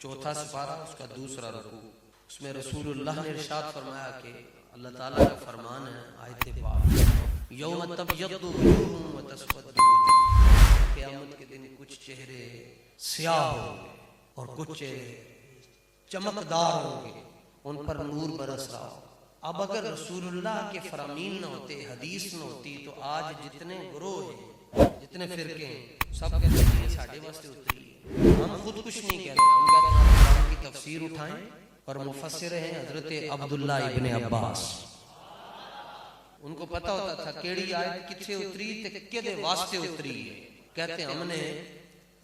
چوتھا سپارہ اس کا دوسرا رکوع، اس میں رسول اللہ نے ارشاد فرمایا کہ اللہ تعالیٰ کا فرمان ہے آیت پاک، یوم تبیض وجوہ وتسود وجوہ، قیامت کے دن کچھ چہرے سیاہ ہوں گے اور کچھ چہرے چمکدار ہوں گے، ان پر نور برس رہا ہو۔ اب اگر رسول اللہ کے فرامین نہ ہوتے، حدیث نہ ہوتی، تو آج جتنے گروہ ہیں، جتنے فرقے ہیں، سب کہتے ہیں یہ ساڑھے واسطے اتری ہے۔ ہم خود کچھ نہیں کہتے، ہم کہتے ہیں قرآن کی تفسیر اٹھائیں، اور مفسر ہیں حضرت عبداللہ ابن عباس، ان کو پتہ ہوتا تھا کیڑی آیت کتھے اتری تے کدے واسطے اتری ہے۔ کہتے ہیں ہم نے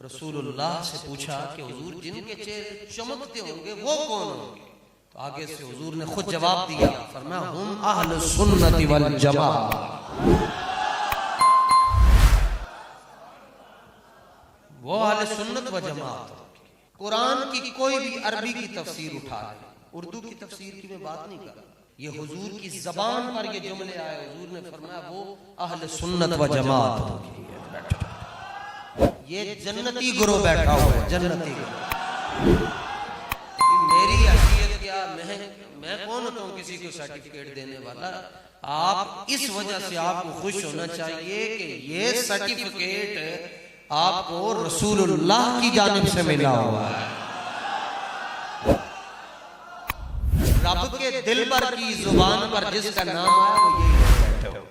رسول اللہ سے پوچھا کہ حضور جن کے چہرے چمکتے ہوں گے وہ کون ہوں گے؟ تو آگے سے حضور نے خود جواب دیا، فرمایا ہم اہل سنت والجماعت، وہ اہل سنت و جماعت۔ قرآن کی کوئی بھی عربی کی تفسیر اٹھا لے، اردو کی تفسیر کی میں بات نہیں کر رہا، یہ حضور کی زبان پر یہ جملے آئے، حضور نے فرمایا وہ اہل سنت و جماعت۔ یہ جنتی گروہ بیٹھا ہوا ہے، جنتی گروہ۔ میری حیثیت کیا، میں کون ہوتا ہوں کسی کو سرٹیفکیٹ دینے والا؟ آپ اس وجہ سے آپ کو خوش ہونا چاہیے کہ یہ سرٹیفکیٹ آپ کو رسول اللہ کی جانب سے ملا ہوا ہے۔ رب کے دل پر کی زبان پر جس کا نام آیا وہ یہی بیٹھے ہو۔